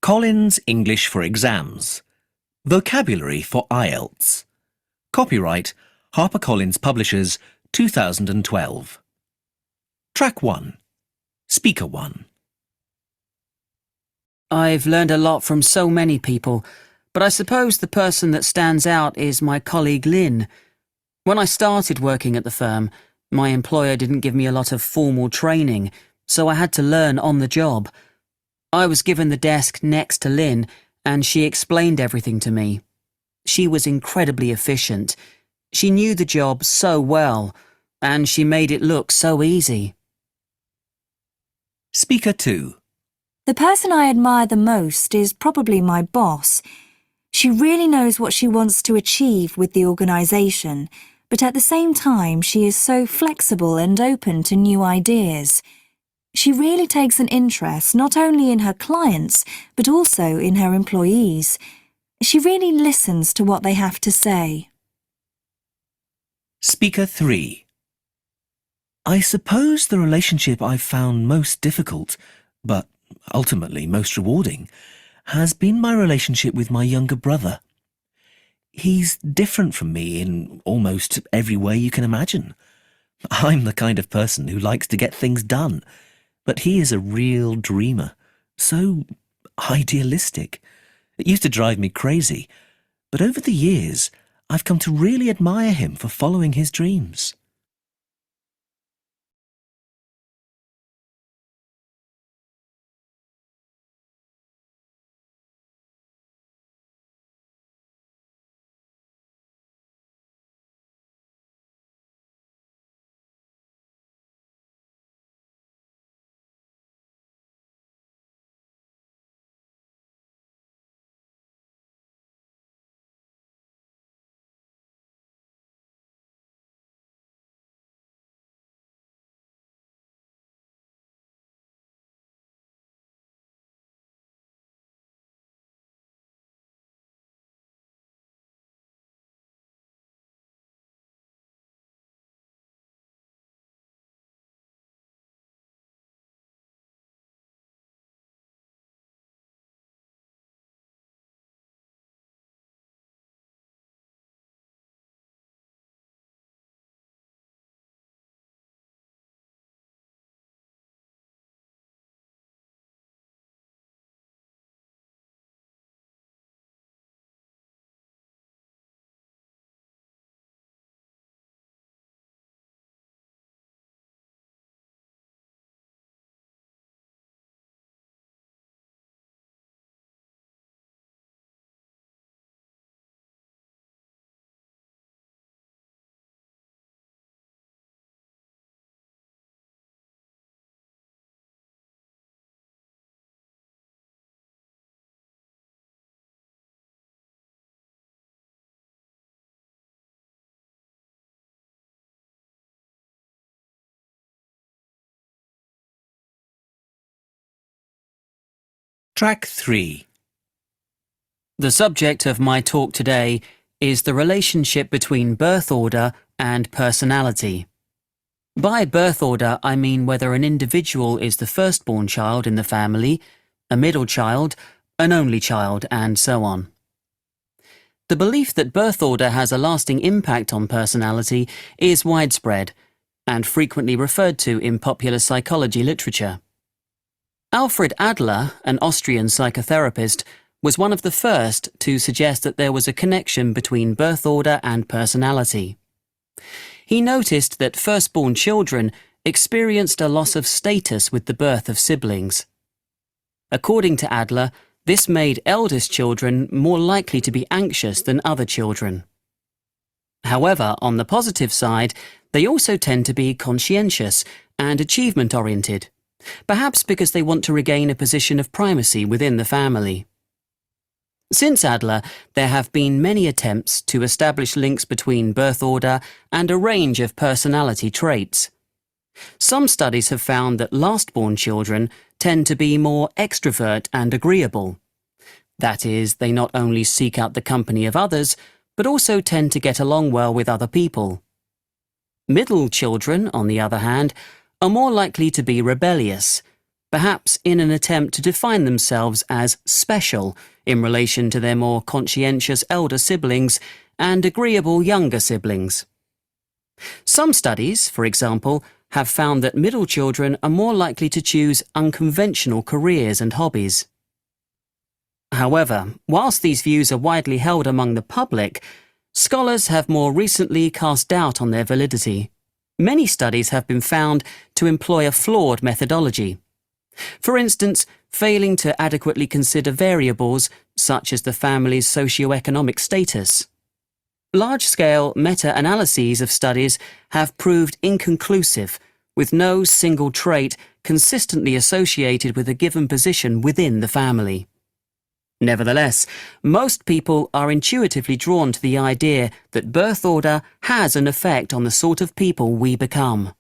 Collins English for Exams. Vocabulary for IELTS. Copyright Harper Collins Publishers, 2012. Track 1. Speaker 1. I've learned a lot from so many people, but I suppose the person that stands out is my colleague Lynn. When I started working at the firm, my employer didn't give me a lot of formal training, so I had to learn on the job. I was given the desk next to Lynn, and she explained everything to me. She was incredibly efficient. She knew the job so well, and she made it look so easy. Speaker 2. The person I admire the most is probably my boss. She really knows what she wants to achieve with the organisation, but at the same time she is so flexible and open to new ideas. She really takes an interest not only in her clients, but also in her employees. She really listens to what they have to say. Speaker 3. I suppose the relationship I've found most difficult, but ultimately most rewarding, has been my relationship with my younger brother. He's different from me in almost every way you can imagine. I'm the kind of person who likes to get things done, but he is a real dreamer, so idealistic. It used to drive me crazy, but over the years, I've come to really admire him for following his dreams. Track 3. The subject of my talk today is the relationship between birth order and personality. By birth order, I mean whether an individual is the firstborn child in the family, a middle child, an only child, and so on. The belief that birth order has a lasting impact on personality is widespread and frequently referred to in popular psychology literature. Alfred Adler, an Austrian psychotherapist, was one of the first to suggest that there was a connection between birth order and personality. He noticed that firstborn children experienced a loss of status with the birth of siblings. According to Adler, this made eldest children more likely to be anxious than other children. However, on the positive side, they also tend to be conscientious and achievement-oriented, perhaps because they want to regain a position of primacy within the family. Since Adler, there have been many attempts to establish links between birth order and a range of personality traits. Some studies have found that last-born children tend to be more extrovert and agreeable. That is, they not only seek out the company of others, but also tend to get along well with other people. Middle children, on the other hand, are more likely to be rebellious. perhaps in an attempt to define themselves as special in relation to their more conscientious elder siblings and agreeable younger siblings. Some studies, for example, have found that middle children are more likely to choose unconventional careers and hobbies. However, whilst these views are widely held among the public, scholars have more recently cast doubt on their validity. Many studies have been found to employ a flawed methodology. For instance, failing to adequately consider variables such as the family's socio-economic status. Large-scale meta-analyses of studies have proved inconclusive, with no single trait consistently associated with a given position within the family. Nevertheless, most people are intuitively drawn to the idea that birth order has an effect on the sort of people we become.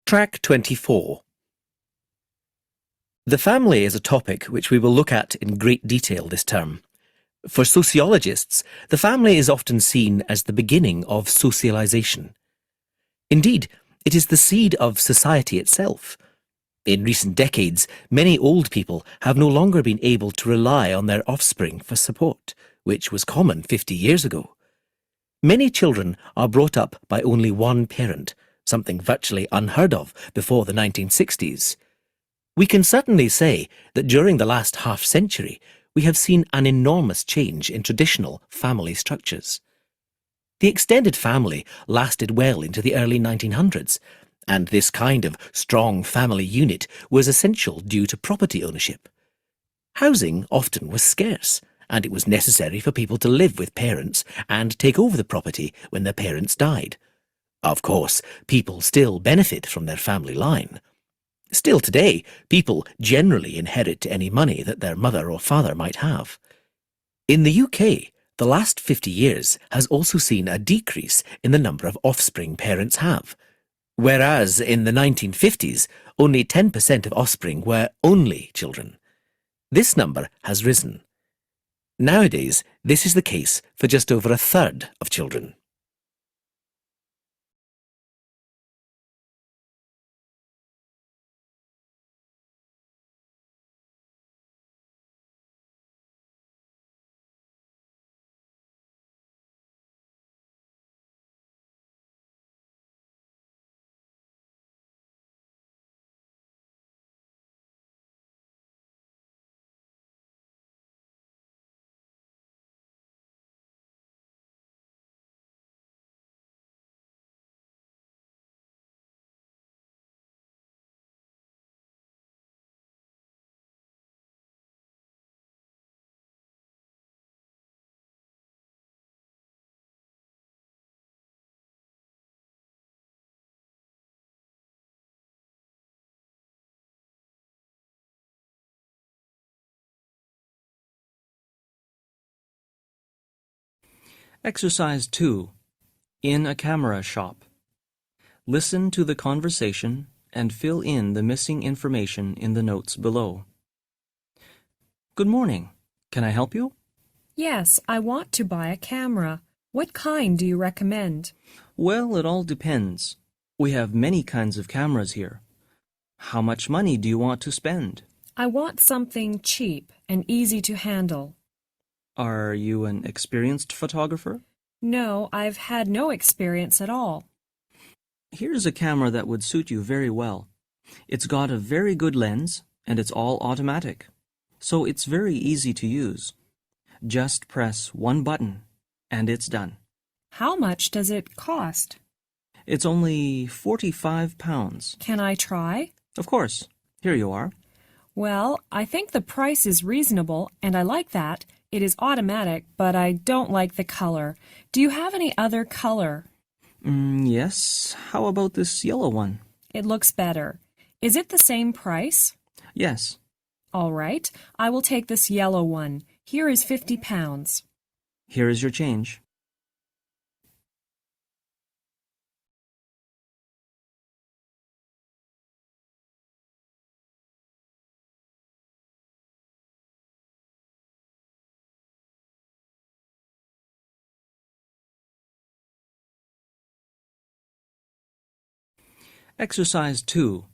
Track 24. The family is a topic which we will look at in great detail this term. For sociologists, the family is often seen as the beginning of socialization. Indeed, it is the seed of society itself. In recent decades, many old people have no longer been able to rely on their offspring for support, which was common 50 years ago. Many children are brought up by only one parent, something virtually unheard of before the 1960s. We can certainly say that during the last half-century, we have seen an enormous change in traditional family structures. The extended family lasted well into the early 1900s, and this kind of strong family unit was essential due to property ownership. Housing often was scarce, and it was necessary for people to live with parents and take over the property when their parents died. Of course, people still benefit from their family line. Still today, people generally inherit any money that their mother or father might have. In the UK, the last 50 years has also seen a decrease in the number of offspring parents have, whereas in the 1950s, only 10% of offspring were only children. This number has risen. Nowadays, this is the case for just over a third of children. Exercise 2. In a camera shop. Listen to the conversation and fill in the missing information in the notes below. Good morning. Can I help you? Yes, I want to buy a camera. What kind do you recommend? Well, it all depends. We have many kinds of cameras here. How much money do you want to spend? I want something cheap and easy to handle. Are you an experienced photographer? No, I've had no experience at all. Here's a camera that would suit you very well. It's got a very good lens and it's all automatic, so it's very easy to use. Just press one button and it's done. How much does it cost? It's only £45. Can I try? Of course. Here you are. Well, I think the price is reasonable and I like that. It is automatic, but I don't like the color. Do you have any other color? Yes. How about this yellow one? It looks better. Is it the same price? Yes. All right. I will take this yellow one. Here is £50. Here is your change. Exercise 2.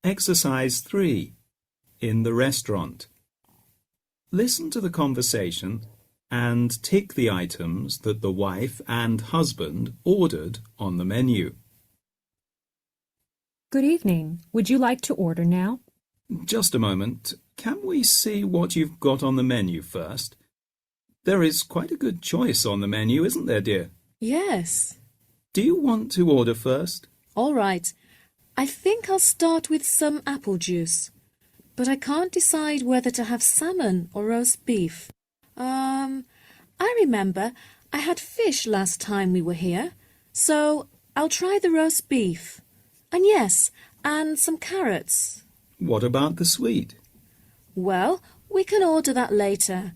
Exercise 3. In the restaurant. Listen to the conversation and tick the items that the wife and husband ordered on the menu. Good evening. Would you like to order now? Just a moment. Can we see what you've got on the menu first? There is quite a good choice on the menu, isn't there, dear? Yes. Do you want to order first? All right. I think I'll start with some apple juice. But I can't decide whether to have salmon or roast beef. I remember I had fish last time we were here, so I'll try the roast beef. And yes, and some carrots. What about the sweet? Well, we can order that later.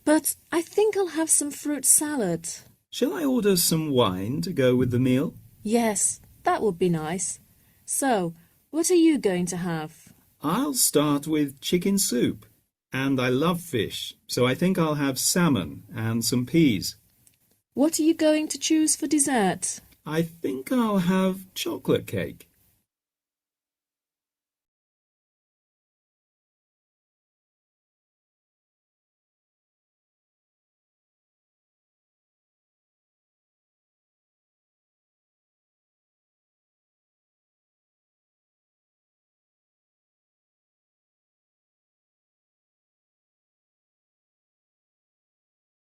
But I think I'll have some fruit salad. Shall I order some wine to go with the meal? Yes, that would be nice. So, what are you going to have? I'll start with chicken soup. And I love fish, so I think I'll have salmon and some peas. What are you going to choose for dessert? I think I'll have chocolate cake.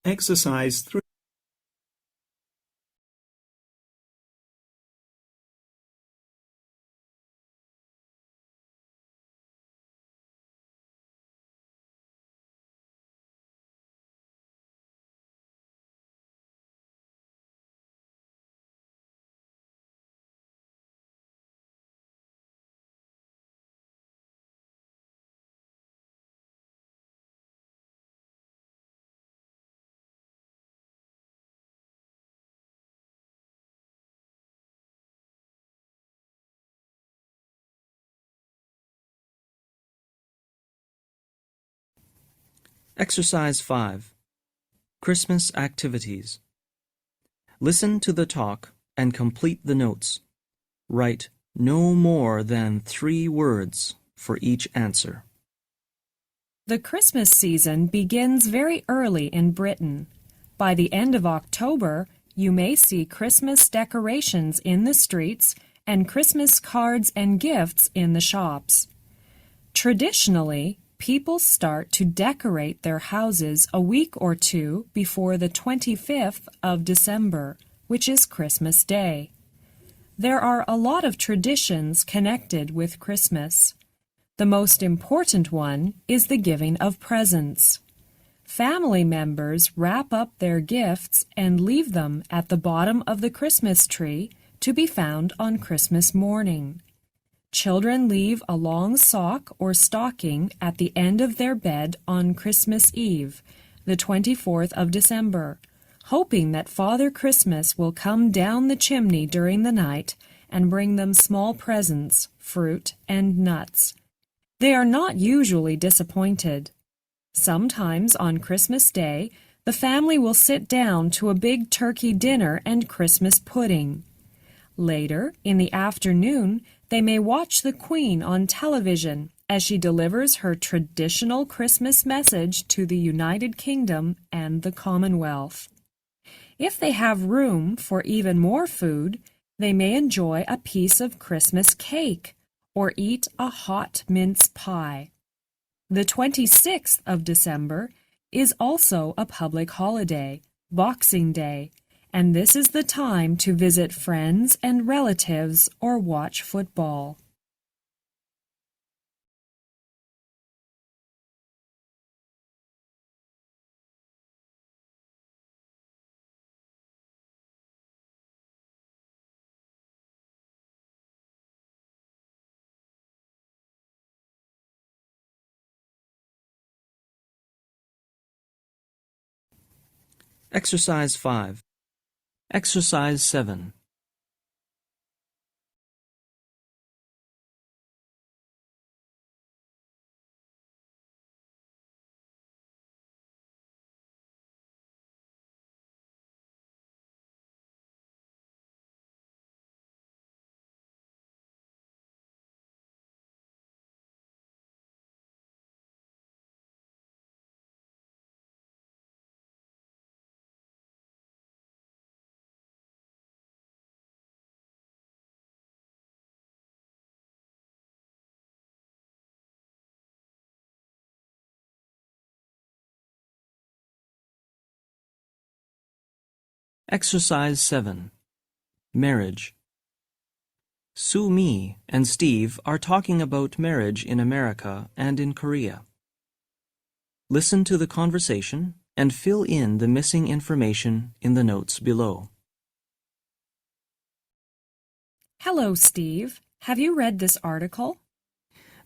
Exercise 3. Exercise 5. Christmas Activities. Listen to the talk and complete the notes. Write no more than 3 words for each answer. The Christmas season begins very early in Britain. By the end of October, you may see Christmas decorations in the streets and Christmas cards and gifts in the shops. Traditionally, people start to decorate their houses a week or two before the 25th of December, which is Christmas Day. There are a lot of traditions connected with Christmas. The most important one is the giving of presents. Family members wrap up their gifts and leave them at the bottom of the Christmas tree to be found on Christmas morning. Children leave a long sock or stocking at the end of their bed on Christmas Eve, the 24th of December, hoping that Father Christmas will come down the chimney during the night and bring them small presents, fruit, and nuts. They are not usually disappointed. Sometimes on Christmas Day, the family will sit down to a big turkey dinner and Christmas pudding. Later, in the afternoon, they may watch the Queen on television as she delivers her traditional Christmas message to the United Kingdom and the Commonwealth. If they have room for even more food, they may enjoy a piece of Christmas cake or eat a hot mince pie. The 26th of December is also a public holiday, Boxing Day, and this is the time to visit friends and relatives or watch football. Exercise 5. Exercise 7. Exercise 7. Marriage. Sue Mi and Steve are talking about marriage in America and in Korea. Listen to the conversation and fill in the missing information in the notes below. Hello, Steve. Have you read this article?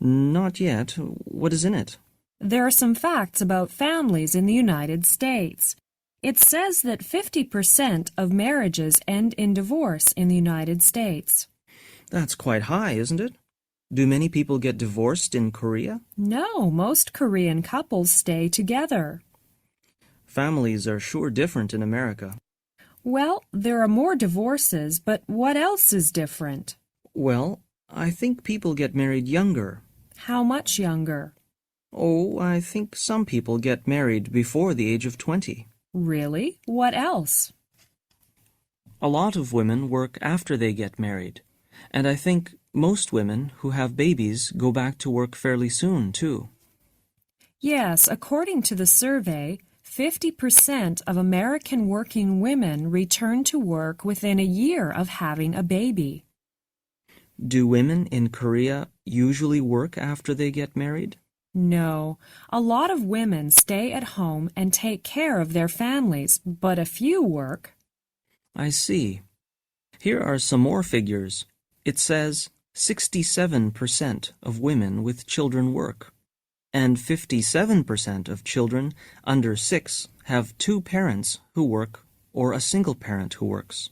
Not yet. What is in it? There are some facts about families in the United States. It says that 50% of marriages end in divorce in the United States. That's quite high, isn't it? Do many people get divorced in Korea? No, most Korean couples stay together. Families are sure different in America. Well, there are more divorces, but what else is different? Well, I think people get married younger. How much younger? Oh, I think some people get married before the age of 20. Really? What else? A lot of women work after they get married, and I think most women who have babies go back to work fairly soon, too. Yes, according to the survey, 50% of American working women return to work within a year of having a baby. Do women in Korea usually work after they get married? No, a lot of women stay at home and take care of their families, but a few work. I see. Here are some more figures. It says 67% of women with children work, and 57% of children under 6 have two parents who work or a single parent who works.